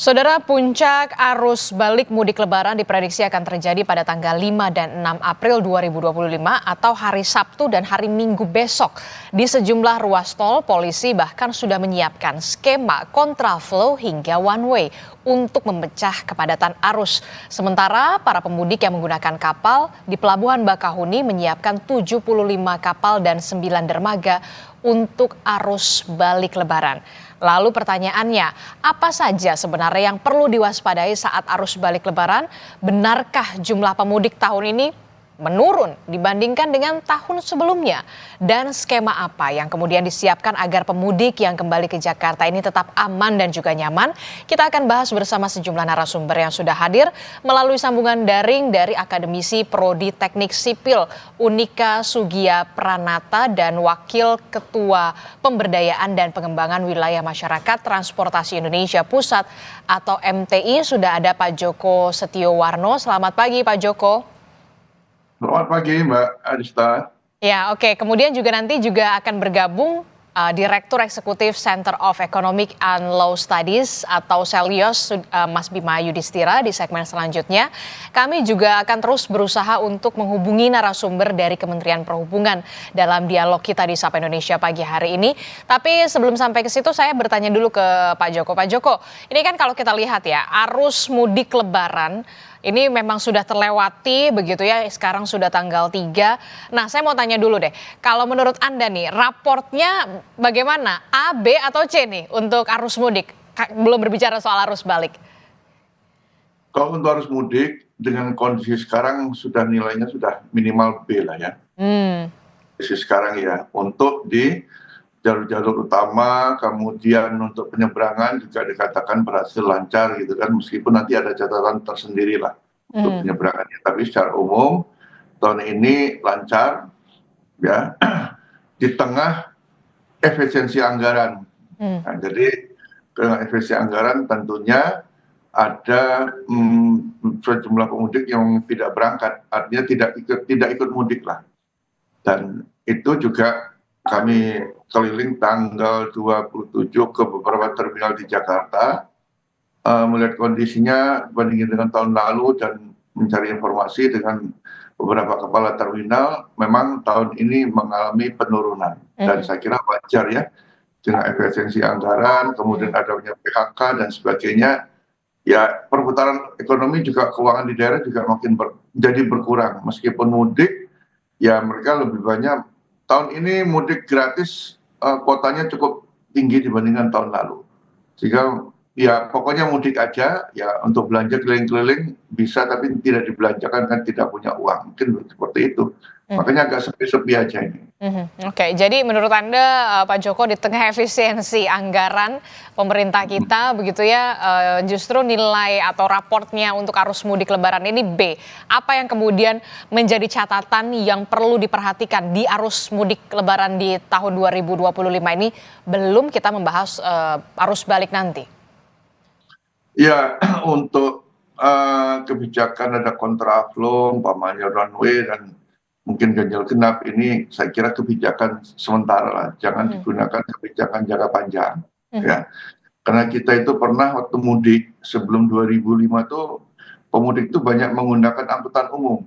Saudara, puncak arus balik mudik lebaran diprediksi akan terjadi pada tanggal 5 dan 6 April 2025 atau hari Sabtu dan hari Minggu besok. Di sejumlah ruas tol, polisi bahkan sudah menyiapkan skema kontraflow hingga one way untuk memecah kepadatan arus. Sementara para pemudik yang menggunakan kapal di Pelabuhan Bakahuni menyiapkan 75 kapal dan 9 dermaga untuk arus balik lebaran. Lalu pertanyaannya, apa saja sebenarnya yang perlu diwaspadai saat arus balik lebaran? Benarkah jumlah pemudik tahun ini menurun dibandingkan dengan tahun sebelumnya? Dan skema apa yang kemudian disiapkan agar pemudik yang kembali ke Jakarta ini tetap aman dan juga nyaman? Kita akan bahas bersama sejumlah narasumber yang sudah hadir melalui sambungan daring dari Akademisi Prodi Teknik Sipil Unika Sugia Pranata dan Wakil Ketua Pemberdayaan dan Pengembangan Wilayah Masyarakat Transportasi Indonesia Pusat atau MTI sudah ada Pak Joko Setiowarno. Selamat pagi Pak Joko. Selamat pagi Mbak Adista. Ya, oke. Kemudian juga nanti akan bergabung Direktur Eksekutif Center of Economic and Law Studies atau Selios, Mas Bima Yudhistira di segmen selanjutnya. Kami juga akan terus berusaha untuk menghubungi narasumber dari Kementerian Perhubungan dalam dialog kita di Sapa Indonesia pagi hari ini. Tapi sebelum sampai ke situ saya bertanya dulu ke Pak Joko. Pak Joko, ini kan kalau kita lihat ya, arus mudik Lebaran ini memang sudah terlewati begitu ya, sekarang sudah tanggal 3. Nah, saya mau tanya dulu deh, kalau menurut Anda nih, raportnya bagaimana? A, B, atau C nih untuk arus mudik? Belum berbicara soal arus balik. Kalau untuk arus mudik, dengan kondisi sekarang sudah nilainya sudah minimal B lah ya. Kondisi sekarang ya, untuk di jalur-jalur utama, kemudian untuk penyeberangan juga dikatakan berhasil lancar gitu kan, meskipun nanti ada catatan tersendiri lah untuk penyeberangannya. Tapi secara umum tahun ini lancar ya, di tengah efisiensi anggaran. Nah, jadi dengan efisiensi anggaran tentunya ada sejumlah pemudik yang tidak berangkat, artinya tidak ikut mudik lah. Dan itu juga kami keliling tanggal 27 ke beberapa terminal di Jakarta, melihat kondisinya bandingin dengan tahun lalu dan mencari informasi dengan beberapa kepala terminal, memang tahun ini mengalami penurunan. Dan saya kira wajar ya, dengan efisiensi anggaran, kemudian adanya PHK dan sebagainya, ya perputaran ekonomi juga keuangan di daerah juga makin jadi berkurang. Meskipun mudik, ya mereka lebih banyak. Tahun ini mudik gratis kuotanya cukup tinggi dibandingkan tahun lalu. Sehingga ya pokoknya mudik aja, ya untuk belanja keliling-keliling bisa tapi tidak dibelanjakan kan tidak punya uang. Mungkin seperti itu. Makanya agak sepi-sepi aja ini. Oke, jadi menurut Anda Pak Joko di tengah efisiensi anggaran pemerintah kita begitu ya, justru nilai atau raportnya untuk arus mudik Lebaran ini B. Apa yang kemudian menjadi catatan yang perlu diperhatikan di arus mudik Lebaran di tahun 2025 ini belum kita membahas arus balik nanti? Ya, untuk kebijakan ada kontraflow, umpamanya runway dan mungkin ganjil genap ini saya kira kebijakan sementara lah, jangan digunakan kebijakan jangka panjang ya. Karena kita itu pernah waktu mudik sebelum 2005 tuh pemudik itu banyak menggunakan angkutan umum.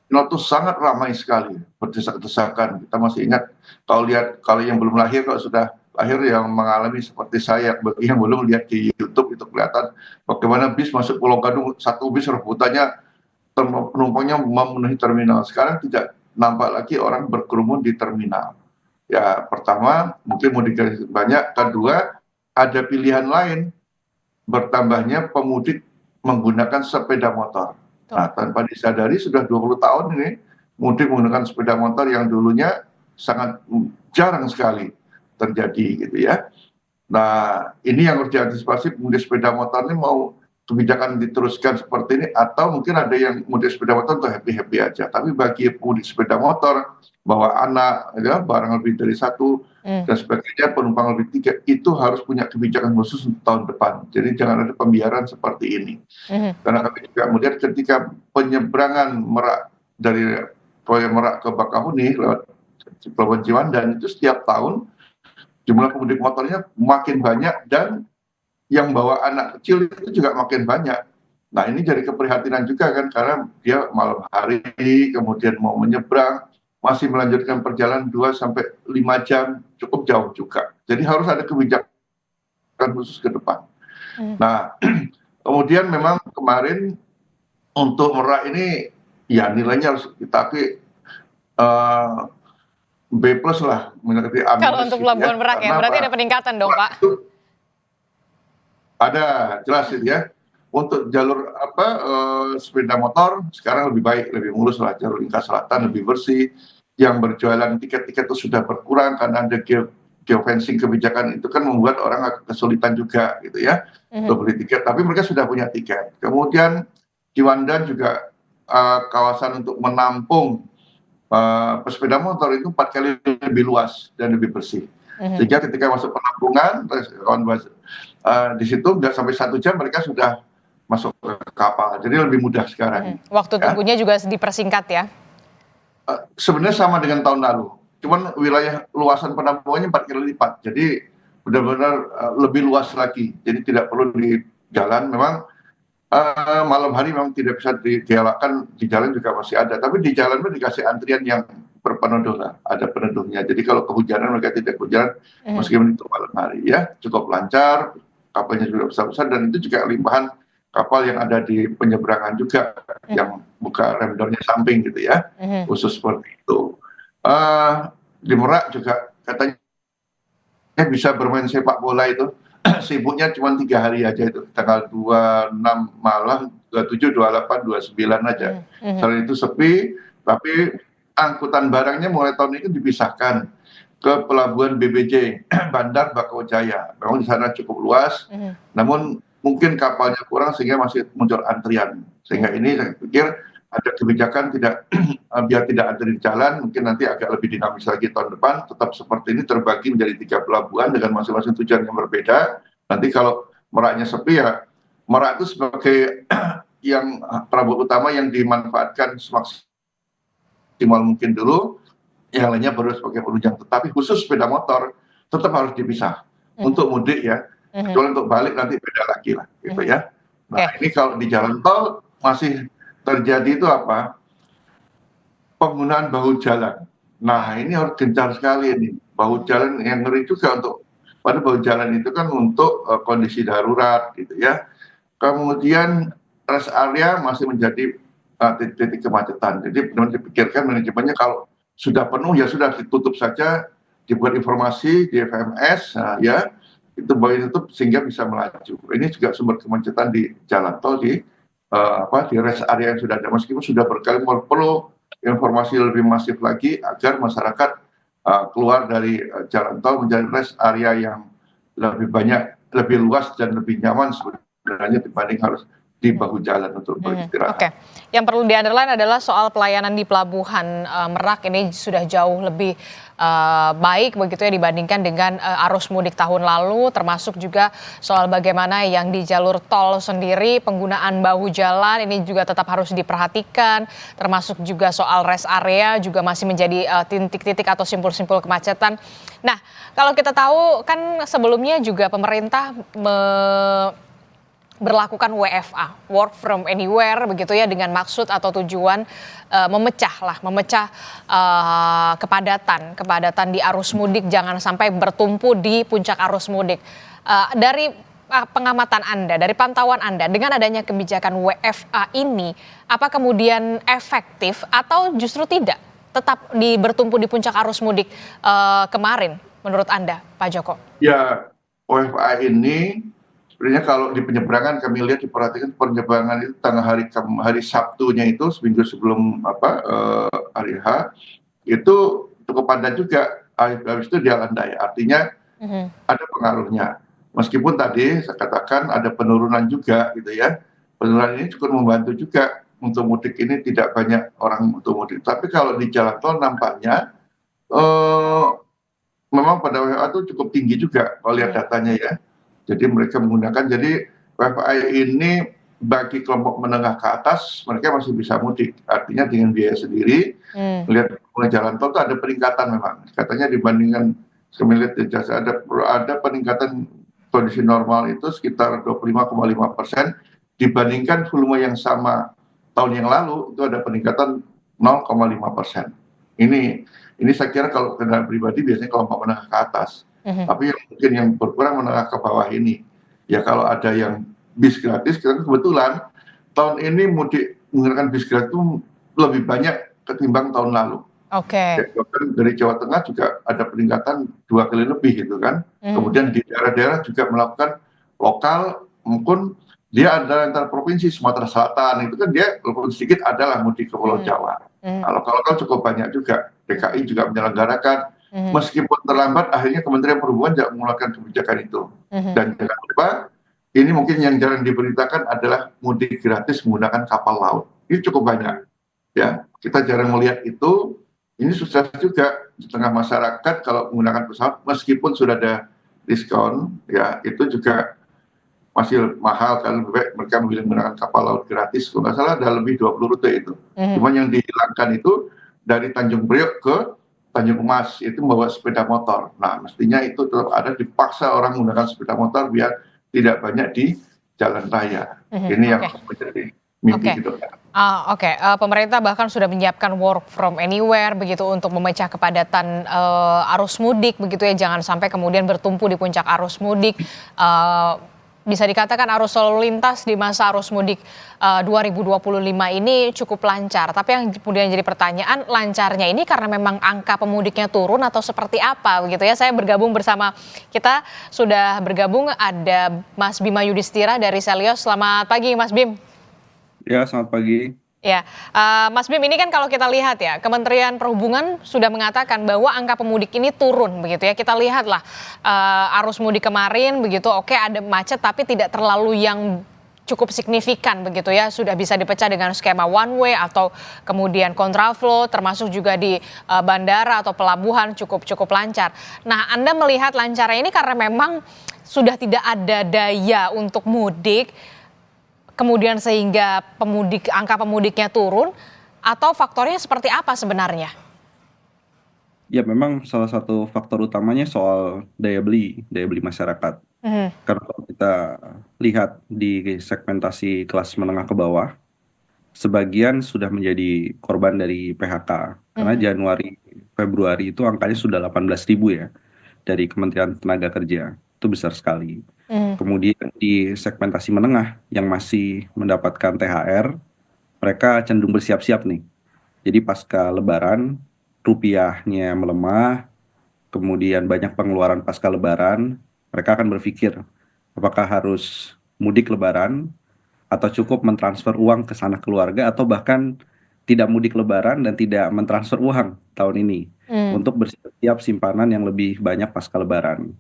Itu sangat ramai sekali, berdesak-desakan. Kita masih ingat kalau yang belum lahir, kalau sudah lahir yang mengalami seperti saya, bagi yang belum lihat di YouTube itu kelihatan bagaimana bis masuk Pulau Gadung, satu bis rebutannya penumpangnya memenuhi terminal. Sekarang tidak nampak lagi orang berkerumun di terminal. Ya, pertama mungkin mudik banyak, kedua ada pilihan lain, bertambahnya pemudik menggunakan sepeda motor. Nah, tanpa disadari sudah 20 tahun ini mudik menggunakan sepeda motor yang dulunya sangat jarang sekali terjadi gitu ya. Nah, ini yang harus diantisipasi, pemudik sepeda motor ini mau kebijakan diteruskan seperti ini atau mungkin ada yang mudik sepeda motor untuk happy-happy aja. Tapi bagi pemudik sepeda motor, bawa anak, ya, barang lebih dari satu dan sebagainya, penumpang lebih tiga, itu harus punya kebijakan khusus untuk tahun depan. Jadi jangan ada pembiaran seperti ini. Karena kami juga melihat ketika penyeberangan Merak dari Merak ke Bakahuni lewat Pelabuhan Ciwandan itu setiap tahun jumlah pemudik motornya makin banyak dan yang bawa anak kecil itu juga makin banyak. Nah ini jadi keprihatinan juga kan, karena dia malam hari kemudian mau menyeberang, masih melanjutkan perjalanan 2 sampai 5 jam, cukup jauh juga. Jadi harus ada kebijakan khusus ke depan. Mhm. Nah kemudian memang kemarin untuk Merak ini ya nilainya harus, tapi B plus lah, mendekati A Kalau minus untuk gitu Pelabuhan ya. Merak ya, Karena berarti apa? ada peningkatan dong, Pak? Ada jelas itu ya. Untuk jalur apa sepeda motor sekarang lebih baik, lebih mulus lah, jalur lintas selatan lebih bersih. Yang berjualan tiket-tiket itu sudah berkurang karena ada geofencing kebijakan itu kan membuat orang agak kesulitan juga gitu ya Mhm. untuk beli tiket. Tapi mereka sudah punya tiket. Kemudian Ciwandan juga kawasan untuk menampung pesepeda motor itu 4 kali lebih luas dan lebih bersih. Mhm. Sehingga ketika masuk penampungan, di situ nggak sampai 1 jam mereka sudah masuk ke kapal. Jadi lebih mudah Mhm. sekarang. Waktu Ya. tunggunya juga dipersingkat ya? Sebenarnya sama dengan tahun lalu. Cuman wilayah luasan penampungannya 4 kali lipat. Jadi benar-benar lebih luas lagi. Jadi tidak perlu di jalan. Memang malam hari memang tidak bisa digalakkan, di jalan juga masih ada. Tapi di jalan pun dikasih antrian yang berpeneduh lah, ada peneduhnya. Jadi kalau kehujanan mereka tidak kehujanan Mhm. meskipun itu malam hari ya, cukup lancar, kapalnya juga besar-besar dan itu juga limpahan kapal yang ada di penyeberangan juga Mhm. yang buka rem doornya samping gitu ya, Mhm. khusus seperti itu. Eh, di Merak juga katanya bisa bermain sepak bola itu sibuknya cuma 3 hari aja itu, tanggal 26 malam, 27, 28, 29 aja. Mhm. Mhm. Selain itu sepi, tapi angkutan barangnya mulai tahun ini dipisahkan ke pelabuhan BBJ, Bandar Bakau Jaya. Memang di sana cukup luas, Mhm. namun mungkin kapalnya kurang sehingga masih muncul antrian. Sehingga Mhm. ini saya pikir ada kebijakan tidak biar tidak ada di jalan, mungkin nanti agak lebih dinamis lagi tahun depan, tetap seperti ini terbagi menjadi 3 pelabuhan dengan masing-masing tujuan yang berbeda. Nanti kalau Meraknya sepi ya, Merak itu sebagai yang pelabuhan utama yang dimanfaatkan semaksimal mungkin dulu, yang lainnya baru sebagai penunjang. Tetapi khusus sepeda motor tetap harus dipisah Mhm. untuk mudik ya, Mhm. kecuali untuk balik nanti beda lagi lah gitu Mhm. ya. Nah Oke. ini kalau di jalan tol masih terjadi itu apa, penggunaan bahu jalan. Nah ini harus gencar sekali ini, bahu jalan yang ngeri juga untuk, padahal bahu jalan itu kan untuk kondisi darurat gitu ya. Kemudian rest area masih menjadi titik-titik kemacetan. Jadi benar-benar dipikirkan manajemennya, kalau sudah penuh ya sudah ditutup saja, dibuat informasi di FMS, nah, ya itu boleh ditutup sehingga bisa melaju. Ini juga sumber kemacetan di jalan tol di di rest area yang sudah ada. Meskipun sudah berkali-kali, perlu informasi lebih masif lagi agar masyarakat keluar dari jalan tol menjadi rest area yang lebih banyak, lebih luas dan lebih nyaman sebenarnya dibanding harus di bahu jalan untuk Mhm. Oke, beristirahat. yang perlu di-underline adalah soal pelayanan di pelabuhan, Merak ini sudah jauh lebih, baik begitu ya dibandingkan dengan, arus mudik tahun lalu, termasuk juga soal bagaimana yang di jalur tol sendiri penggunaan bahu jalan ini juga tetap harus diperhatikan, termasuk juga soal rest area juga masih menjadi, titik-titik atau simpul-simpul kemacetan. Nah, kalau kita tahu kan sebelumnya juga pemerintah berlakukan WFA, work from anywhere begitu ya, dengan maksud atau tujuan memecah kepadatan di arus mudik, jangan sampai bertumpu di puncak arus mudik. Dari pengamatan Anda, dari pantauan Anda, dengan adanya kebijakan WFA ini, apa kemudian efektif atau justru tidak? Tetap bertumpu di puncak arus mudik kemarin, menurut Anda, Pak Joko? Ya, OFA ini sebenarnya kalau di penyeberangan kami lihat, diperhatikan penyeberangan itu tanggal hari Sabtunya itu seminggu sebelum hari H itu cukup padat juga. Habis itu dia landai. Artinya Mhm. ada pengaruhnya. Meskipun tadi saya katakan ada penurunan juga gitu ya. Penurunan ini cukup membantu juga untuk mudik ini, tidak banyak orang untuk mudik. Tapi kalau di jalan tol nampaknya eh, memang pada WFA itu cukup tinggi juga kalau lihat Mhm. datanya ya. Jadi mereka menggunakan, jadi WFA ini bagi kelompok menengah ke atas mereka masih bisa mudik. Artinya dengan biaya sendiri, Mmm. melihat pengguna jalan tol itu ada peningkatan memang. Katanya dibandingkan semilihat jasa ada peningkatan kondisi normal itu sekitar 25,5% dibandingkan volume yang sama tahun yang lalu itu ada peningkatan 0,5%. Ini saya kira kalau kendaraan pribadi biasanya kelompok menengah ke atas. Tapi yang mungkin yang berkurang menengah ke bawah ini. Ya kalau ada yang bis gratis, kita kebetulan tahun ini mudik menggunakan bis gratis itu lebih banyak ketimbang tahun lalu. Oke. Ya, bahkan dari Jawa Tengah juga ada peningkatan 2 kali lebih gitu kan. Kemudian di daerah-daerah juga melakukan lokal maupun dia ada antar provinsi Sumatera Selatan itu kan dia walaupun sedikit adalah mudik ke Pulau Jawa. Nah, lokal-lokal cukup banyak juga. DKI juga menyelenggarakan meskipun terlambat akhirnya Kementerian Perhubungan juga mengeluarkan kebijakan itu. Dan jangan lupa ini mungkin yang jarang diberitakan adalah mudik gratis menggunakan kapal laut. Ini cukup banyak. Ya, kita jarang melihat itu. Ini sukses juga di tengah masyarakat kalau menggunakan pesawat meskipun sudah ada diskon, ya itu juga masih mahal kan mereka memilih menggunakan kapal laut gratis. Kalau nggak salah ada lebih 20 rute itu. Cuma yang dihilangkan itu dari Tanjung Priok ke Tanjung Emas itu membawa sepeda motor. Nah, mestinya itu tetap ada dipaksa orang menggunakan sepeda motor biar tidak banyak di jalan raya. Ini yang menjadi mimpi gitu. Oke, pemerintah bahkan sudah menyiapkan work from anywhere begitu untuk memecah kepadatan arus mudik begitu ya, jangan sampai kemudian bertumpu di puncak arus mudik. Bisa dikatakan arus lalu lintas di masa arus mudik 2025 ini cukup lancar. Tapi yang kemudian jadi pertanyaan, lancarnya ini karena memang angka pemudiknya turun atau seperti apa begitu ya? Saya bergabung bersama kita sudah bergabung ada Mas Bima Yudhistira dari Selyos. Selamat pagi Mas Bim. Ya, selamat pagi. Ya, Mas Bim, ini kan kalau kita lihat ya, Kementerian Perhubungan sudah mengatakan bahwa angka pemudik ini turun begitu ya. Kita lihatlah arus mudik kemarin begitu, oke ada macet tapi tidak terlalu yang cukup signifikan begitu ya. Sudah bisa dipecah dengan skema one way atau kemudian kontraflow, termasuk juga di bandara atau pelabuhan cukup lancar. Nah, Anda melihat lancarnya ini karena memang sudah tidak ada daya untuk mudik, kemudian sehingga angka pemudiknya turun, atau faktornya seperti apa sebenarnya? Ya, memang salah satu faktor utamanya soal daya beli masyarakat. Karena kalau kita lihat di segmentasi kelas menengah ke bawah, sebagian sudah menjadi korban dari PHK. Karena Januari, Februari itu angkanya sudah 18.000 ya, dari Kementerian Tenaga Kerja. Itu besar sekali. Kemudian di segmentasi menengah yang masih mendapatkan THR, mereka cenderung bersiap-siap nih. Jadi pasca Lebaran, rupiahnya melemah, kemudian banyak pengeluaran pasca Lebaran, mereka akan berpikir apakah harus mudik Lebaran atau cukup mentransfer uang ke sanak keluarga atau bahkan tidak mudik Lebaran dan tidak mentransfer uang tahun ini untuk bersiap simpanan yang lebih banyak pasca Lebaran.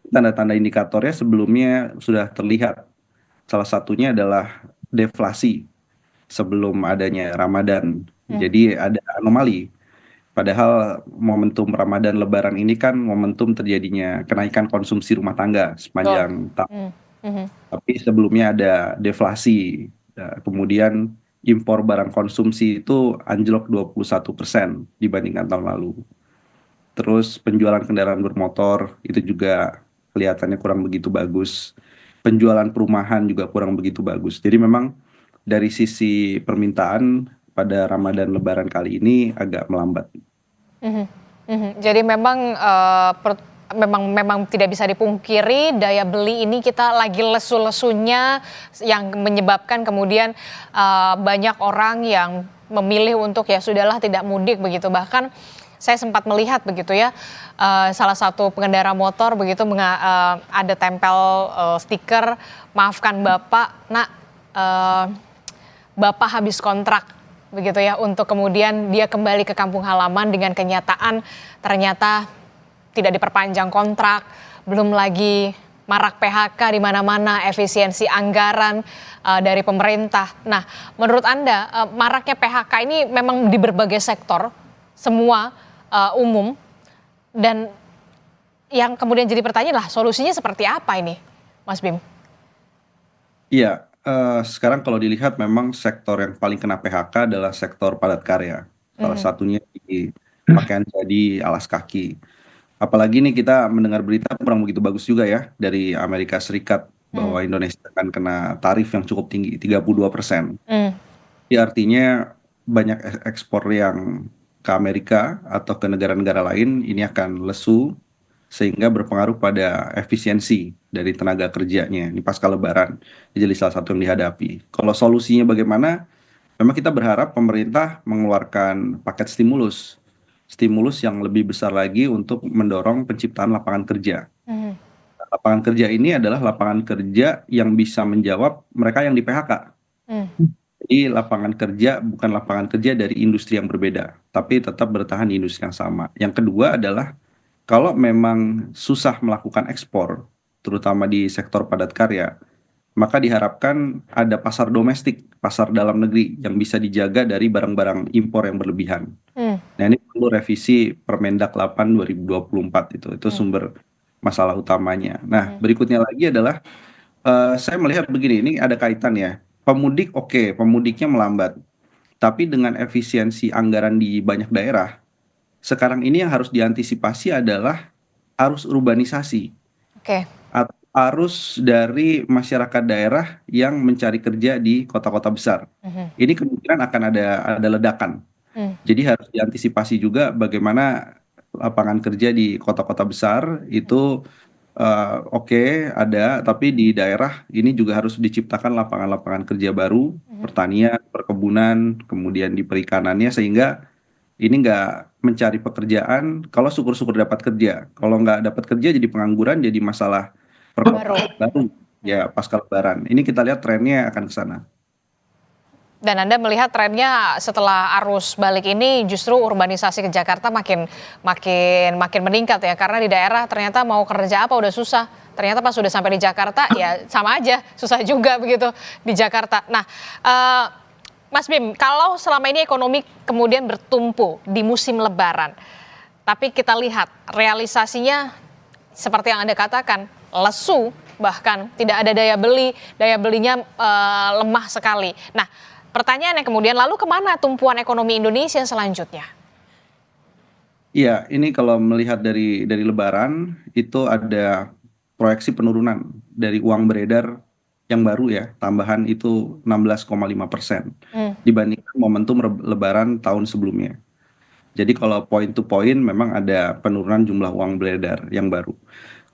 Tanda-tanda indikatornya sebelumnya sudah terlihat. Salah satunya adalah deflasi sebelum adanya Ramadan. Jadi ada anomali. Padahal momentum Ramadan Lebaran ini kan momentum terjadinya kenaikan konsumsi rumah tangga sepanjang tahun. Tapi sebelumnya ada deflasi. Kemudian impor barang konsumsi itu anjlok 21% dibandingkan tahun lalu. Terus penjualan kendaraan bermotor itu juga kelihatannya kurang begitu bagus. Penjualan perumahan juga kurang begitu bagus. Jadi memang dari sisi permintaan pada Ramadan Lebaran kali ini agak melambat. Jadi memang memang tidak bisa dipungkiri daya beli ini kita lagi lesu-lesunya yang menyebabkan kemudian banyak orang yang memilih untuk ya sudahlah tidak mudik begitu. Bahkan saya sempat melihat begitu ya, salah satu pengendara motor begitu ada tempel stiker, maafkan Bapak, nak Bapak habis kontrak begitu ya, untuk kemudian dia kembali ke kampung halaman dengan kenyataan ternyata tidak diperpanjang kontrak, belum lagi marak PHK di mana-mana, efisiensi anggaran dari pemerintah. Nah, menurut Anda maraknya PHK ini memang di berbagai sektor, semua umum, dan yang kemudian jadi pertanyaan lah solusinya seperti apa ini, Mas Bim? Iya, sekarang kalau dilihat memang sektor yang paling kena PHK adalah sektor padat karya. Salah satunya di pakaian jadi, alas kaki. Apalagi nih kita mendengar berita kurang begitu bagus juga ya dari Amerika Serikat bahwa Indonesia akan kena tarif yang cukup tinggi, 32%. Hmm. Jadi artinya banyak ekspor yang ke Amerika atau ke negara-negara lain ini akan lesu sehingga berpengaruh pada efisiensi dari tenaga kerjanya ini pasca Lebaran. Jadi salah satu yang dihadapi. Kalau solusinya bagaimana? Memang kita berharap pemerintah mengeluarkan paket stimulus, stimulus yang lebih besar lagi untuk mendorong penciptaan lapangan kerja. Hmm. Lapangan kerja ini adalah lapangan kerja yang bisa menjawab mereka yang di PHK. Hmm. Jadi lapangan kerja bukan lapangan kerja dari industri yang berbeda, tapi tetap bertahan di industri yang sama. Yang kedua adalah kalau memang susah melakukan ekspor, terutama di sektor padat karya, maka diharapkan ada pasar domestik, pasar dalam negeri yang bisa dijaga dari barang-barang impor yang berlebihan. Hmm. Nah, ini perlu revisi Permendak 8 2024 itu sumber masalah utamanya. Nah, berikutnya lagi adalah saya melihat begini, ini ada kaitan ya. Pemudik oke, pemudiknya melambat. Tapi dengan efisiensi anggaran di banyak daerah, sekarang ini yang harus diantisipasi adalah arus urbanisasi. Oke. Arus dari masyarakat daerah yang mencari kerja di kota-kota besar. Ini kemungkinan akan ada ledakan. Jadi harus diantisipasi juga bagaimana lapangan kerja di kota-kota besar itu oke ada, tapi di daerah ini juga harus diciptakan lapangan-lapangan kerja baru, pertanian, perkebunan, kemudian di perikanannya sehingga ini nggak mencari pekerjaan, kalau syukur-syukur dapat kerja. Kalau nggak dapat kerja jadi pengangguran, jadi masalah Baru. baru ya pasca Lebaran. Ini kita lihat trennya akan ke sana. Dan Anda melihat trennya setelah arus balik ini justru urbanisasi ke Jakarta makin meningkat ya, karena di daerah ternyata mau kerja apa udah susah. Ternyata pas sudah sampai di Jakarta ya sama aja, susah juga begitu di Jakarta. Nah, Mas Bim, kalau selama ini ekonomi kemudian bertumpu di musim Lebaran, tapi kita lihat realisasinya seperti yang Anda katakan, lesu, bahkan tidak ada daya belinya lemah sekali. Nah, pertanyaannya kemudian lalu kemana tumpuan ekonomi Indonesia selanjutnya? Iya, ini kalau melihat dari Lebaran itu ada proyeksi penurunan dari uang beredar yang baru ya, tambahan itu 16,5% dibandingkan momentum Lebaran tahun sebelumnya. Jadi kalau point to point memang ada penurunan jumlah uang beredar yang baru.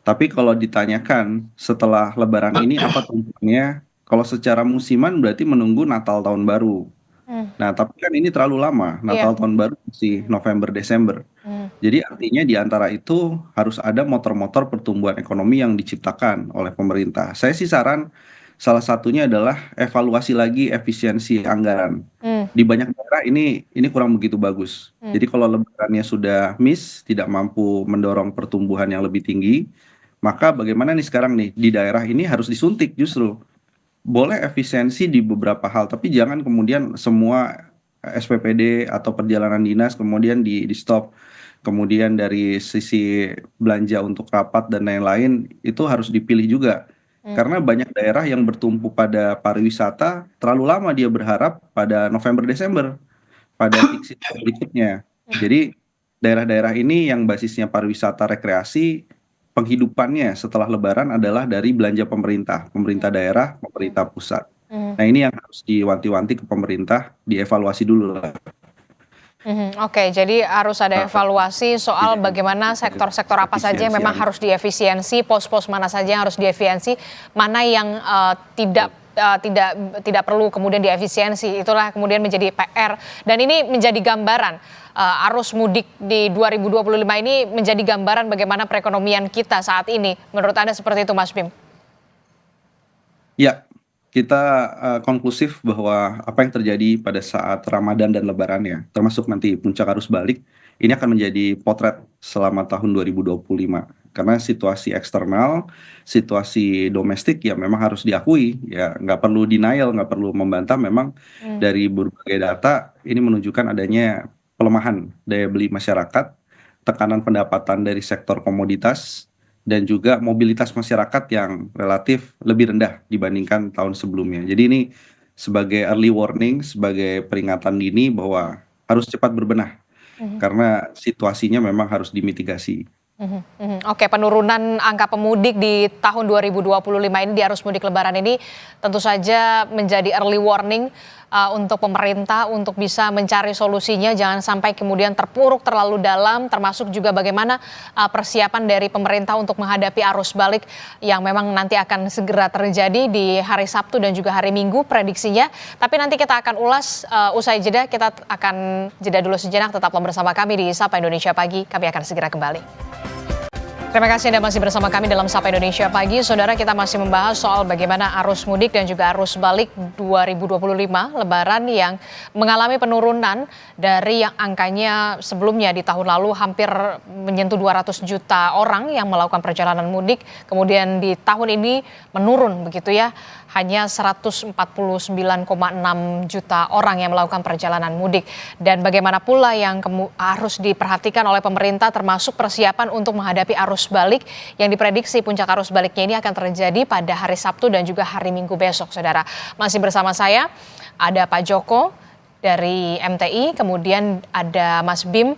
Tapi kalau ditanyakan setelah Lebaran ini apa tumpuannya? Kalau secara musiman berarti menunggu Natal tahun baru. Nah, tapi kan ini terlalu lama. Natal tahun baru masih November Desember. Jadi artinya di antara itu harus ada motor-motor pertumbuhan ekonomi yang diciptakan oleh pemerintah. Saya sih saran salah satunya adalah evaluasi lagi efisiensi anggaran. Di banyak daerah ini kurang begitu bagus. Jadi kalau Lebarannya sudah miss, tidak mampu mendorong pertumbuhan yang lebih tinggi, maka bagaimana nih sekarang nih di daerah ini harus disuntik justru. Boleh efisiensi di beberapa hal, tapi jangan kemudian semua SPPD atau perjalanan dinas kemudian di stop. Kemudian dari sisi belanja untuk rapat dan lain-lain itu harus dipilih juga. Karena banyak daerah yang bertumpu pada pariwisata, terlalu lama dia berharap pada November Desember, pada peak season berikutnya. Jadi daerah-daerah ini yang basisnya pariwisata rekreasi, penghidupannya setelah Lebaran adalah dari belanja pemerintah daerah, pemerintah pusat. Nah ini yang harus diwanti-wanti ke pemerintah, dievaluasi dulu lah. Oke, jadi harus ada evaluasi soal bagaimana sektor-sektor apa saja yang memang harus diefisiensi, pos-pos mana saja yang harus diefisiensi, mana yang tidak perlu kemudian diefisiensi. Itulah kemudian menjadi PR dan ini menjadi gambaran arus mudik di 2025 ini menjadi gambaran bagaimana perekonomian kita saat ini. Menurut Anda seperti itu, Mas Bim? Ya, kita konklusif bahwa apa yang terjadi pada saat Ramadan dan Lebaran ya, termasuk nanti puncak arus balik, ini akan menjadi potret selama tahun 2025. Karena situasi eksternal, situasi domestik ya memang harus diakui, ya nggak perlu denial, nggak perlu membantah, memang dari berbagai data ini menunjukkan adanya pelemahan daya beli masyarakat, tekanan pendapatan dari sektor komoditas, dan juga mobilitas masyarakat yang relatif lebih rendah dibandingkan tahun sebelumnya. Jadi ini sebagai early warning, sebagai peringatan dini bahwa harus cepat berbenah karena situasinya memang harus dimitigasi. Oke, penurunan angka pemudik di tahun 2025 ini di arus mudik lebaran ini tentu saja menjadi early warning untuk pemerintah untuk bisa mencari solusinya jangan sampai kemudian terpuruk terlalu dalam termasuk juga bagaimana persiapan dari pemerintah untuk menghadapi arus balik yang memang nanti akan segera terjadi di hari Sabtu dan juga hari Minggu prediksinya. Tapi nanti kita akan ulas usai jeda, kita akan jeda dulu sejenak, tetaplah bersama kami di Sapa Indonesia Pagi, kami akan segera kembali. Terima kasih Anda masih bersama kami dalam Sapa Indonesia Pagi. Saudara, kita masih membahas soal bagaimana arus mudik dan juga arus balik 2025 Lebaran yang mengalami penurunan dari yang angkanya sebelumnya di tahun lalu hampir menyentuh 200 juta orang yang melakukan perjalanan mudik. Kemudian di tahun ini menurun begitu ya, hanya 149,6 juta orang yang melakukan perjalanan mudik. Dan bagaimana pula yang harus diperhatikan oleh pemerintah termasuk persiapan untuk menghadapi arus balik yang diprediksi puncak arus baliknya ini akan terjadi pada hari Sabtu dan juga hari Minggu besok, saudara. Masih bersama saya ada Pak Joko dari MTI, kemudian ada Mas Bima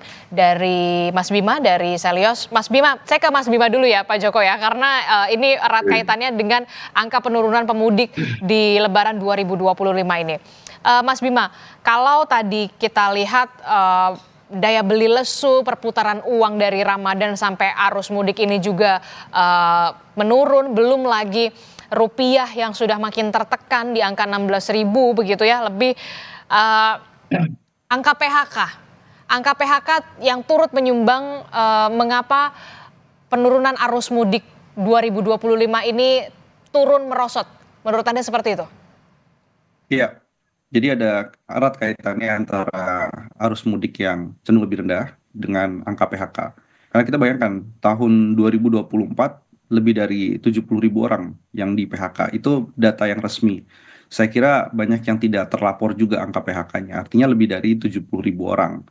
dari Selios. Mas Bima, saya ke Mas Bima dulu ya Pak Joko ya, karena ini erat kaitannya dengan angka penurunan pemudik di Lebaran 2025 ini. Mas Bima, kalau tadi kita lihat daya beli lesu, perputaran uang dari Ramadan sampai arus mudik ini juga menurun, belum lagi rupiah yang sudah makin tertekan di angka 16.000 begitu ya, lebih angka PHK yang turut menyumbang mengapa penurunan arus mudik 2025 ini turun merosot. Menurut Anda seperti itu? Iya, jadi ada erat kaitannya antara arus mudik yang cenderung lebih rendah dengan angka PHK. Karena kita bayangkan tahun 2024 lebih dari 70.000 orang yang di PHK. Itu data yang resmi. Saya kira banyak yang tidak terlapor juga angka PHK-nya. Artinya lebih dari 70.000 orang.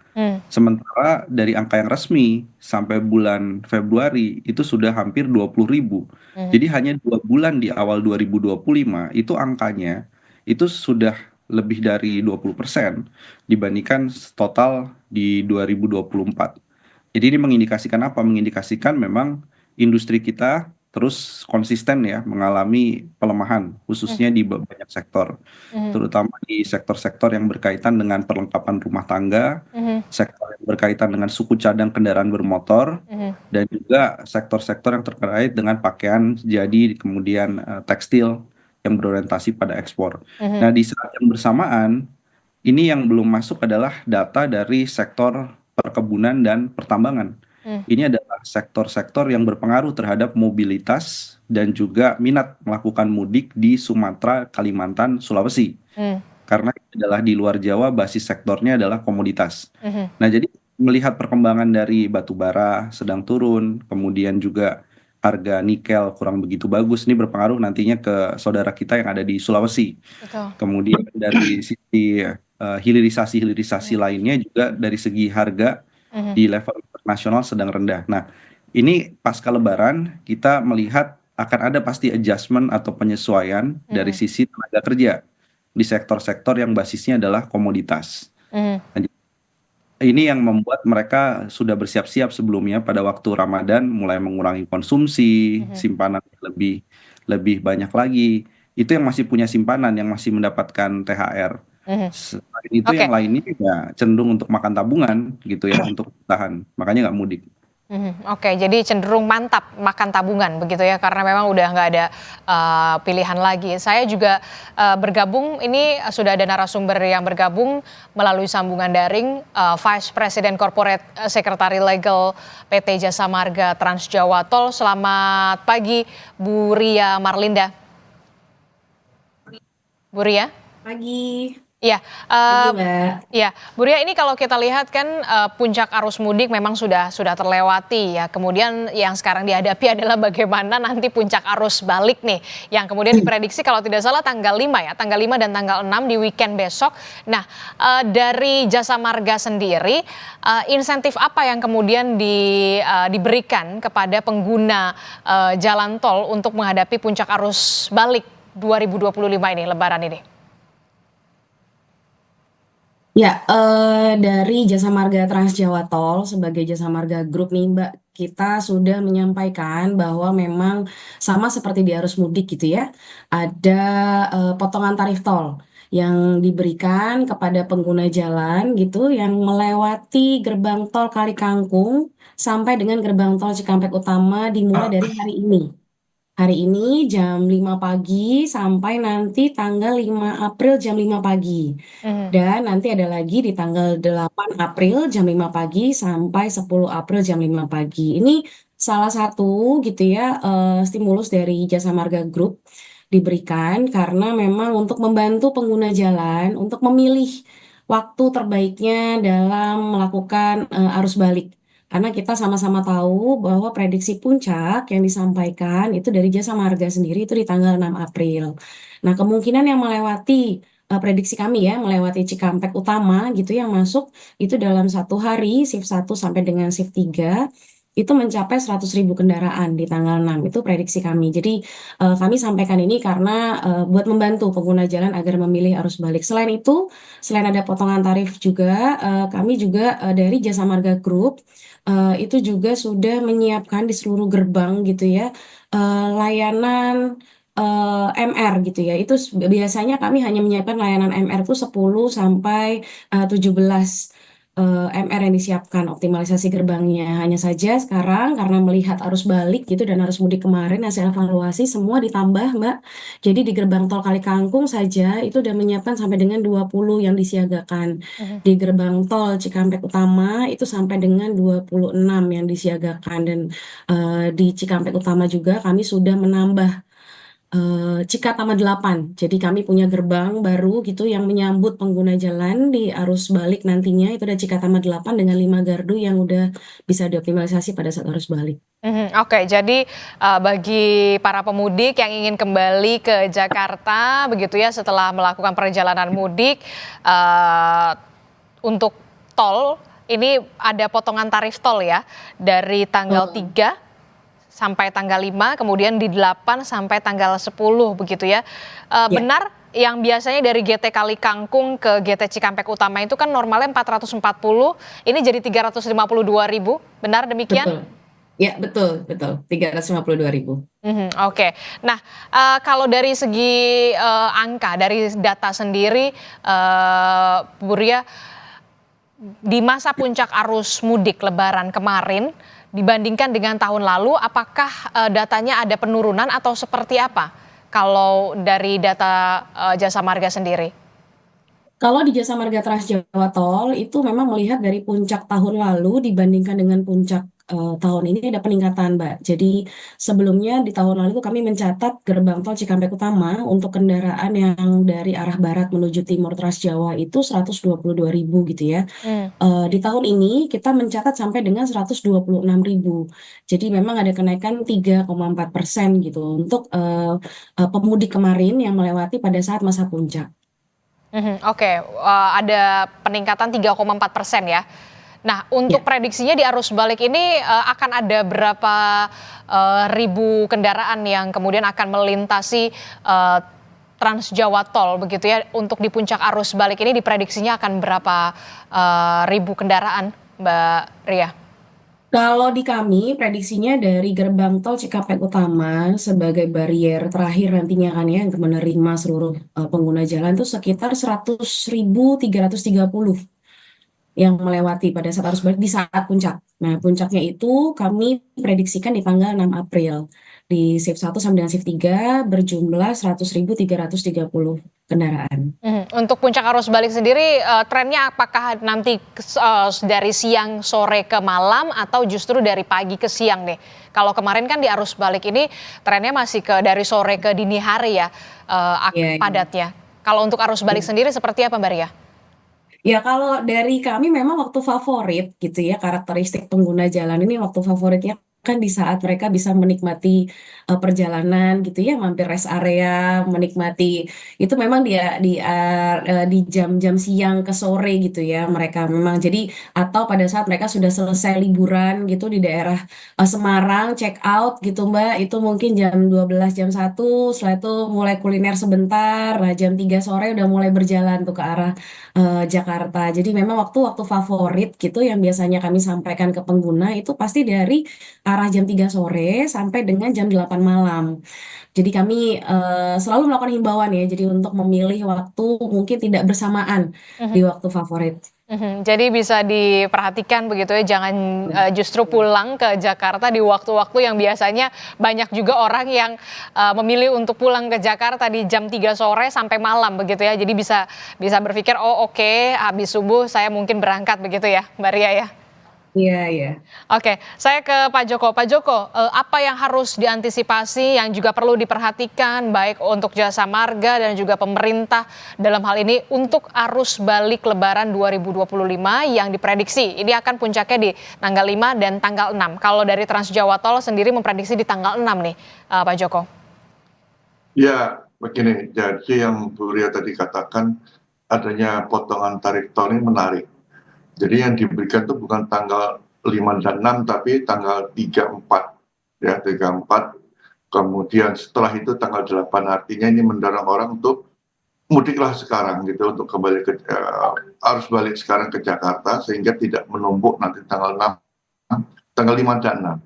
Sementara dari angka yang resmi sampai bulan Februari itu sudah hampir 20.000. Jadi hanya 2 bulan di awal 2025 itu angkanya itu sudah lebih dari 20% dibandingkan total di 2024. Jadi ini mengindikasikan apa? Mengindikasikan memang industri kita terus konsisten ya mengalami pelemahan khususnya di banyak sektor, terutama di sektor-sektor yang berkaitan dengan perlengkapan rumah tangga, sektor yang berkaitan dengan suku cadang kendaraan bermotor, dan juga sektor-sektor yang terkait dengan pakaian jadi kemudian tekstil yang berorientasi pada ekspor. Nah, di saat yang bersamaan, ini yang belum masuk adalah data dari sektor perkebunan dan pertambangan. Ini adalah sektor-sektor yang berpengaruh terhadap mobilitas dan juga minat melakukan mudik di Sumatera, Kalimantan, Sulawesi. Karena ini adalah di luar Jawa, basis sektornya adalah komoditas. Nah, jadi melihat perkembangan dari batu bara sedang turun, kemudian juga harga nikel kurang begitu bagus, ini berpengaruh nantinya ke saudara kita yang ada di Sulawesi. Betul. Kemudian dari sisi hilirisasi lainnya juga dari segi harga di level internasional sedang rendah. Nah, ini pasca Lebaran kita melihat akan ada pasti adjustment atau penyesuaian dari sisi tenaga kerja di sektor-sektor yang basisnya adalah komoditas. Ini yang membuat mereka sudah bersiap-siap sebelumnya pada waktu Ramadan mulai mengurangi konsumsi, simpanan lebih banyak lagi. Itu yang masih punya simpanan, yang masih mendapatkan THR. Selain itu yang lainnya ya cenderung untuk makan tabungan gitu ya untuk tahan. Makanya nggak mudik. Oke, jadi cenderung mantap makan tabungan begitu ya, karena memang udah nggak ada pilihan lagi. Saya juga bergabung, ini sudah ada narasumber yang bergabung melalui sambungan daring, Vice President Corporate Secretary Legal PT Jasa Marga Trans Jawa Tol. Selamat pagi, Bu Ria Marlinda. Bu Ria? Pagi. Iya, Pagi, Mbak. ya, Bu Ria, ini kalau kita lihat kan puncak arus mudik memang sudah terlewati ya. Kemudian yang sekarang dihadapi adalah bagaimana nanti puncak arus balik nih, yang kemudian diprediksi kalau tidak salah tanggal 5 ya, tanggal 5 dan tanggal 6 di weekend besok. Nah, dari Jasa Marga sendiri, insentif apa yang kemudian diberikan kepada pengguna jalan tol untuk menghadapi puncak arus balik 2025 ini, Lebaran ini? Ya, dari Jasa Marga Trans Jawa Tol sebagai Jasa Marga Group nih Mbak, kita sudah menyampaikan bahwa memang sama seperti di arus mudik gitu ya, ada potongan tarif tol yang diberikan kepada pengguna jalan gitu yang melewati gerbang tol Kali Kangkung sampai dengan gerbang tol Cikampek Utama dimulai dari hari ini. Hari ini jam 5 pagi sampai nanti tanggal 5 April jam 5 pagi. Mhm. Dan nanti ada lagi di tanggal 8 April jam 5 pagi sampai 10 April jam 5 pagi. Ini salah satu gitu ya stimulus dari Jasa Marga Group diberikan karena memang untuk membantu pengguna jalan untuk memilih waktu terbaiknya dalam melakukan arus balik. Karena kita sama-sama tahu bahwa prediksi puncak yang disampaikan itu dari Jasa Marga sendiri itu di tanggal 6 April. Nah, kemungkinan yang melewati prediksi kami ya, melewati Cikampek Utama gitu yang masuk itu dalam satu hari shift 1 sampai dengan shift 3 itu mencapai 100.000 kendaraan di tanggal 6. Itu prediksi kami. Jadi kami sampaikan ini karena buat membantu pengguna jalan agar memilih arus balik. Selain itu, selain ada potongan tarif juga, kami juga dari Jasa Marga Group itu juga sudah menyiapkan di seluruh gerbang gitu ya layanan MR gitu ya. Itu biasanya kami hanya menyiapkan layanan MR itu 10 sampai 17 MR yang disiapkan optimalisasi gerbangnya. Hanya saja sekarang karena melihat arus balik gitu dan arus mudik kemarin hasil evaluasi semua ditambah, Mbak. Jadi di gerbang tol Kali Kangkung saja itu udah menyiapkan sampai dengan 20 yang disiagakan. Mhm. Di gerbang tol Cikampek Utama itu sampai dengan 26 yang disiagakan dan di Cikampek Utama juga kami sudah menambah Cikatama 8. Jadi kami punya gerbang baru gitu yang menyambut pengguna jalan di arus balik nantinya itu ada Cikatama 8 dengan 5 gardu yang udah bisa dioptimalisasi pada saat arus balik. Oke, jadi bagi para pemudik yang ingin kembali ke Jakarta begitu ya setelah melakukan perjalanan mudik, untuk tol ini ada potongan tarif tol ya dari tanggal 3 sampai tanggal 5, kemudian di 8 sampai tanggal 10 begitu ya. Ya. Benar yang biasanya dari GT Kali Kangkung ke GT Cikampek Utama itu kan normalnya 440, ini jadi 352.000, benar demikian? Betul. Ya, betul, 352.000. Oke. Nah, kalau dari segi angka, dari data sendiri, Bu Ria, di masa puncak arus mudik Lebaran kemarin dibandingkan dengan tahun lalu, apakah datanya ada penurunan atau seperti apa? Kalau dari data Jasa Marga sendiri? Kalau di Jasa Marga Trans Jawa Tol itu memang melihat dari puncak tahun lalu dibandingkan dengan puncak tahun ini ada peningkatan, Mbak. Jadi sebelumnya di tahun lalu itu kami mencatat gerbang tol Cikampek Utama untuk kendaraan yang dari arah barat menuju timur Trans Jawa itu 122.000 gitu ya. Di tahun ini kita mencatat sampai dengan 126.000. Jadi memang ada kenaikan 3,4% gitu untuk pemudik kemarin yang melewati pada saat masa puncak. Oke, ada peningkatan 3,4% ya. Nah, untuk Ya. prediksinya di arus balik ini akan ada berapa ribu kendaraan yang kemudian akan melintasi Trans Jawa Tol begitu ya. Untuk di puncak arus balik ini diprediksinya akan berapa ribu kendaraan, Mbak Ria? Kalau di kami prediksinya dari gerbang tol Cikampek Utama sebagai barier terakhir nantinya kan ya untuk menerima seluruh pengguna jalan itu sekitar 100.330 yang melewati pada saat arus balik di saat puncak. Nah, puncaknya itu kami prediksikan di tanggal 6 April. Di shift 1 sampai dengan shift 3 berjumlah 100.330 kendaraan. Untuk puncak arus balik sendiri trennya apakah nanti dari siang sore ke malam atau justru dari pagi ke siang nih? Kalau kemarin kan di arus balik ini trennya masih dari sore ke dini hari ya Iya, iya. padatnya. Kalau untuk arus balik sendiri seperti apa, Mbak Ria? Ya kalau dari kami memang waktu favorit gitu ya karakteristik pengguna jalan ini waktu favoritnya kan di saat mereka bisa menikmati perjalanan gitu ya, mampir rest area, menikmati itu memang di jam-jam siang ke sore gitu ya mereka memang jadi atau pada saat mereka sudah selesai liburan gitu di daerah Semarang check out gitu Mbak itu mungkin jam 12 jam 1 setelah itu mulai kuliner sebentar nah jam 3 sore udah mulai berjalan tuh ke arah Jakarta jadi memang waktu-waktu favorit gitu yang biasanya kami sampaikan ke pengguna itu pasti dari arah jam 3 sore sampai dengan jam 8 malam. Jadi kami selalu melakukan himbauan ya, jadi untuk memilih waktu mungkin tidak bersamaan di Mhm. waktu favorit. Jadi bisa diperhatikan begitu ya, jangan justru pulang ke Jakarta di waktu-waktu yang biasanya banyak juga orang yang memilih untuk pulang ke Jakarta di jam 3 sore sampai malam begitu ya. Jadi bisa bisa berpikir, "Oh oke, habis subuh saya mungkin berangkat," begitu ya, Mbak Ria ya? Iya, iya. Oke, saya ke Pak Joko. Pak Joko, apa yang harus diantisipasi yang juga perlu diperhatikan baik untuk jasa marga dan juga pemerintah dalam hal ini untuk arus balik Lebaran 2025 yang diprediksi ini akan puncaknya di tanggal 5 dan tanggal 6. Kalau dari Trans Jawa Tol sendiri memprediksi di tanggal 6 nih, Pak Joko. Ya, begini, jadi yang Bu Ria tadi katakan adanya potongan tarif tol ini menarik. Jadi yang diberikan itu bukan tanggal 5 dan 6, tapi tanggal 3, 4. Ya, 3, 4. Kemudian setelah itu tanggal 8, artinya ini mendorong orang untuk mudiklah sekarang gitu, untuk kembali ke arus balik sekarang ke Jakarta, sehingga tidak menumpuk nanti tanggal 6, tanggal 5 dan 6.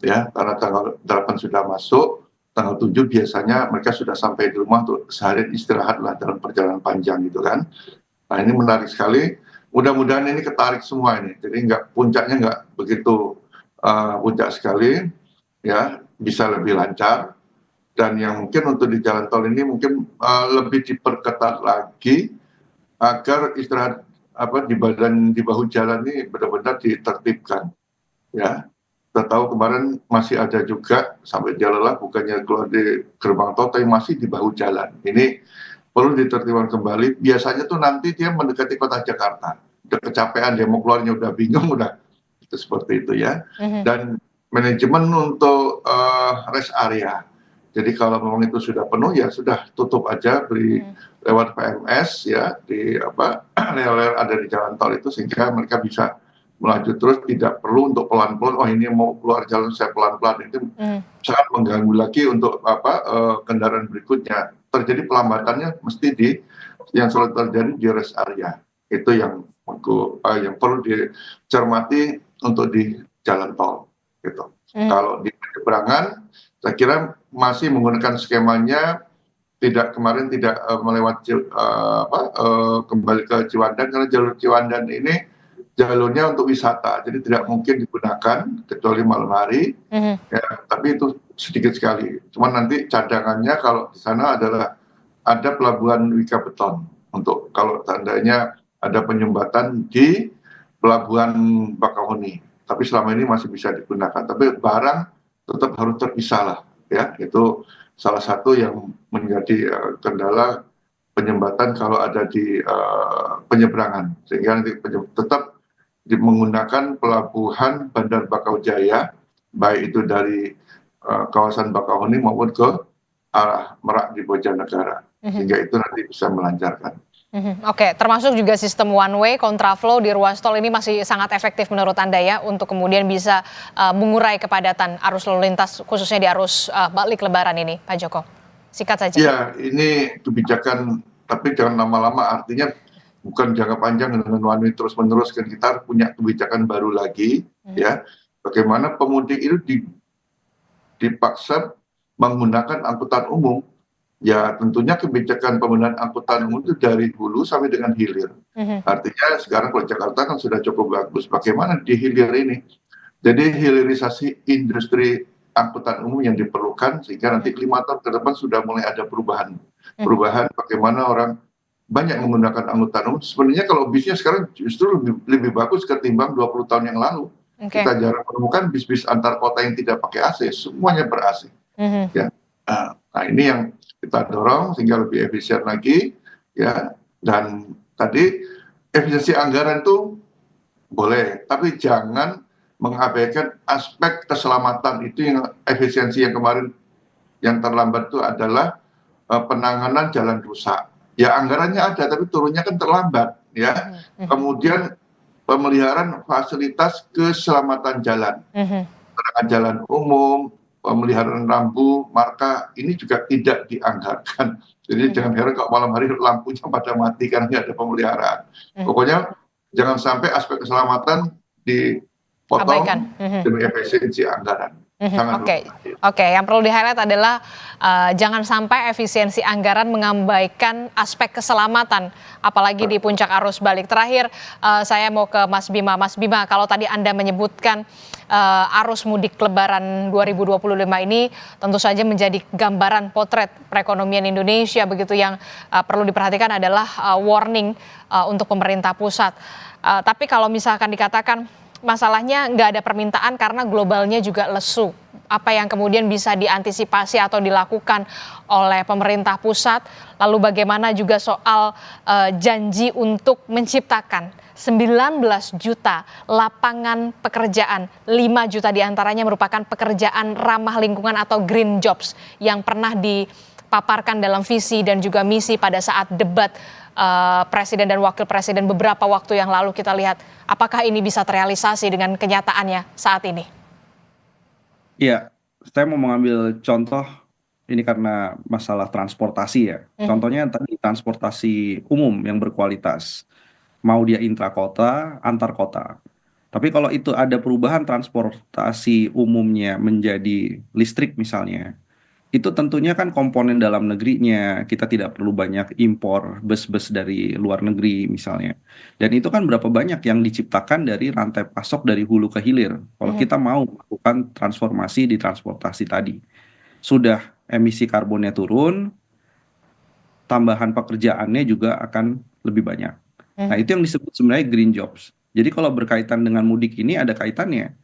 Ya, karena tanggal 8 sudah masuk, tanggal 7 biasanya mereka sudah sampai di rumah untuk seharian istirahat lah dalam perjalanan panjang gitu kan. Nah ini menarik sekali. Mudah-mudahan ini ketarik semua ini. Jadi puncaknya nggak begitu puncak sekali, ya bisa lebih lancar. Dan yang mungkin untuk di jalan tol ini mungkin lebih diperketat lagi agar istirahat di bahu jalan ini benar-benar ditertibkan. Ya, kita tahu kemarin masih ada juga sampai dia lelah bukannya keluar di gerbang tol, tapi masih di bahu jalan. Ini perlu ditertibkan kembali. Biasanya tuh nanti dia mendekati kota Jakarta, udah kecapean, dia mau keluarnya udah bingung, udah itu seperti itu ya. Dan manajemen untuk rest area. Jadi kalau memang itu sudah penuh ya sudah tutup aja, beri lewat PMS ya di rel-rel ada di jalan tol itu sehingga mereka bisa melaju terus, tidak perlu untuk pelan-pelan. Oh ini mau keluar jalan saya pelan-pelan, itu sangat mengganggu lagi untuk kendaraan berikutnya. Terjadi pelambatannya mesti yang selalu terjadi di rest area. Itu yang perlu dicermati untuk di jalan tol gitu. Kalau di penyeberangan saya kira masih menggunakan skemanya, kemarin tidak melewati kembali ke Ciwandan, karena jalur Ciwandan ini jalurnya untuk wisata, jadi tidak mungkin digunakan kecuali malam hari. Ya, tapi itu sedikit sekali. Cuman nanti cadangannya kalau di sana adalah ada pelabuhan Wika Beton untuk kalau tandanya ada penyumbatan di pelabuhan Bakahuni. Tapi selama ini masih bisa digunakan. Tapi barang tetap harus terpisah lah, ya. Itu salah satu yang menjadi kendala penyumbatan kalau ada di penyeberangan, sehingga nanti tetap menggunakan pelabuhan Bandar Bakauheni, baik itu dari kawasan Bakauheni maupun ke arah Merak di Bojanegara, sehingga itu nanti bisa melancarkan. Oke, termasuk juga sistem one way kontraflow di ruas tol ini masih sangat efektif menurut Anda ya untuk kemudian bisa mengurai kepadatan arus lalu lintas khususnya di arus balik Lebaran ini, Pak Joko. Sikat saja. Ya, ini kebijakan, tapi jangan lama-lama, artinya bukan jangka panjang dengan one way terus-menerus, kan kita harus punya kebijakan baru lagi, ya. Bagaimana pemudik itu dipaksa menggunakan angkutan umum. Ya tentunya kebijakan penggunaan angkutan umum itu dari hulu sampai dengan hilir. Artinya sekarang kalau Jakarta kan sudah cukup bagus. Bagaimana di hilir ini? Jadi hilirisasi industri angkutan umum yang diperlukan sehingga nanti 5 tahun ke depan sudah mulai ada perubahan. Perubahan bagaimana orang banyak menggunakan angkutan umum. Sebenarnya kalau bisnya sekarang justru lebih bagus ketimbang 20 tahun yang lalu. Kita jarang menemukan bis-bis antar kota yang tidak pakai AC, semuanya ber-AC. Ya. Nah ini yang kita dorong sehingga lebih efisien lagi, ya. Dan tadi efisiensi anggaran itu boleh, tapi jangan mengabaikan aspek keselamatan. Itu yang efisiensi yang kemarin yang terlambat itu adalah penanganan jalan rusak. Ya anggarannya ada tapi turunnya kan terlambat ya. Kemudian pemeliharaan fasilitas keselamatan jalan, penerangan jalan umum, pemeliharaan rambu, marka ini juga tidak dianggarkan. Jadi jangan heran kalau malam hari lampunya pada mati karena tidak ada pemeliharaan. Pokoknya jangan sampai aspek keselamatan dipotong Abaikan. demi efisiensi anggaran. Sangat Oke, yang perlu di-highlight adalah jangan sampai efisiensi anggaran mengabaikan aspek keselamatan, apalagi di puncak arus balik. Terakhir, saya mau ke Mas Bima. Mas Bima, kalau tadi Anda menyebutkan arus mudik Lebaran 2025 ini tentu saja menjadi gambaran potret perekonomian Indonesia, begitu yang perlu diperhatikan adalah warning untuk pemerintah pusat. Tapi kalau misalkan dikatakan masalahnya nggak ada permintaan karena globalnya juga lesu. Apa yang kemudian bisa diantisipasi atau dilakukan oleh pemerintah pusat? Lalu bagaimana juga soal janji untuk menciptakan 19 juta lapangan pekerjaan, 5 juta diantaranya merupakan pekerjaan ramah lingkungan atau green jobs yang pernah dipaparkan dalam visi dan juga misi pada saat debat Presiden dan Wakil Presiden beberapa waktu yang lalu. Kita lihat apakah ini bisa terrealisasi dengan kenyataannya saat ini. Iya, saya mau mengambil contoh ini karena masalah transportasi ya. Contohnya tadi transportasi umum yang berkualitas. Mau dia intrakota, antar kota. Tapi kalau itu ada perubahan transportasi umumnya menjadi listrik misalnya, itu tentunya kan komponen dalam negerinya, kita tidak perlu banyak impor bus-bus dari luar negeri misalnya. Dan itu kan berapa banyak yang diciptakan dari rantai pasok dari hulu ke hilir. Kalau kita mau melakukan transformasi di transportasi tadi. Sudah emisi karbonnya turun, tambahan pekerjaannya juga akan lebih banyak. Nah itu yang disebut sebenarnya green jobs. Jadi kalau berkaitan dengan mudik ini ada kaitannya.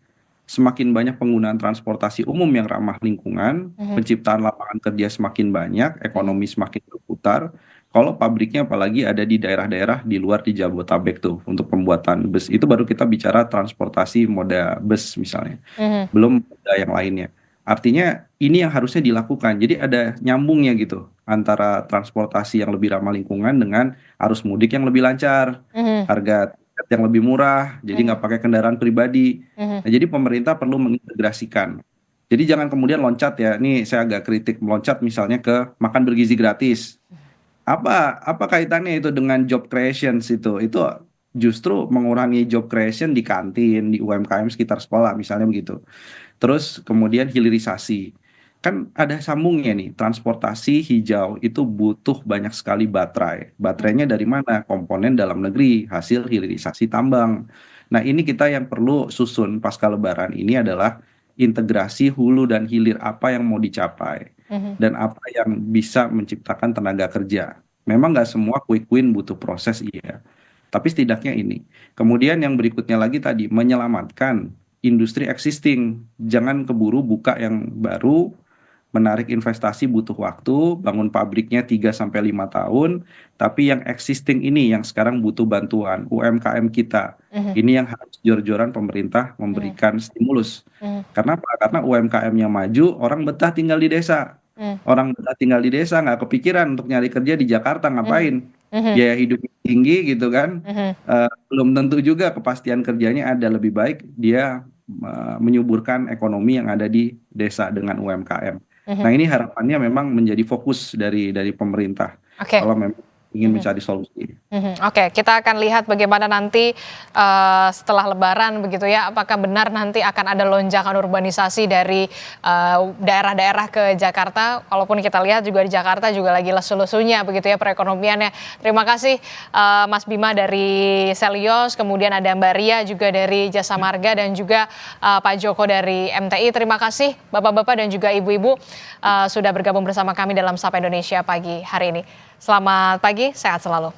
Semakin banyak penggunaan transportasi umum yang ramah lingkungan, penciptaan lapangan kerja semakin banyak, ekonomi semakin berputar. Kalau pabriknya apalagi ada di daerah-daerah di luar di Jabodetabek tuh untuk pembuatan bus, itu baru kita bicara transportasi moda bus misalnya, belum moda yang lainnya. Artinya ini yang harusnya dilakukan. Jadi ada nyambungnya gitu antara transportasi yang lebih ramah lingkungan dengan arus mudik yang lebih lancar, harga tiket yang lebih murah, jadi nggak pakai kendaraan pribadi. Nah, jadi pemerintah perlu mengintegrasikan. Jadi jangan kemudian loncat ya, ini saya agak kritik meloncat misalnya ke makan bergizi gratis. Apa kaitannya itu dengan job creation itu? Itu justru mengurangi job creation di kantin, di UMKM sekitar sekolah misalnya begitu. Terus kemudian hilirisasi. Kan ada sambungnya nih, transportasi hijau itu butuh banyak sekali baterai. Baterainya dari mana? Komponen dalam negeri, hasil hilirisasi tambang. Nah ini kita yang perlu susun pasca Lebaran ini adalah integrasi hulu dan hilir apa yang mau dicapai. Dan apa yang bisa menciptakan tenaga kerja. Memang nggak semua quick win butuh proses, iya. Tapi setidaknya ini. Kemudian yang berikutnya lagi tadi, menyelamatkan industri existing. Jangan keburu buka yang baru, menarik investasi butuh waktu, bangun pabriknya 3-5 tahun, tapi yang existing ini yang sekarang butuh bantuan, UMKM kita. Ini yang harus jor-joran pemerintah memberikan stimulus. Karena apa? Karena UMKM-nya maju, orang betah tinggal di desa. Orang betah tinggal di desa nggak kepikiran untuk nyari kerja di Jakarta, ngapain? Biaya hidupnya tinggi gitu kan. Belum tentu juga kepastian kerjanya ada, lebih baik dia menyuburkan ekonomi yang ada di desa dengan UMKM. Nah ini harapannya memang menjadi fokus dari pemerintah kalau memang ingin mencari solusi. Oke, kita akan lihat bagaimana nanti setelah Lebaran begitu ya, apakah benar nanti akan ada lonjakan urbanisasi dari daerah-daerah ke Jakarta. Walaupun kita lihat juga di Jakarta juga lagi lesu-lesunya begitu ya perekonomiannya. Terima kasih Mas Bima dari Selios, kemudian ada Mbak Ria juga dari Jasa Marga dan juga Pak Joko dari MTI. Terima kasih Bapak-bapak dan juga Ibu-ibu sudah bergabung bersama kami dalam Sapa Indonesia pagi hari ini. Selamat pagi, sehat selalu.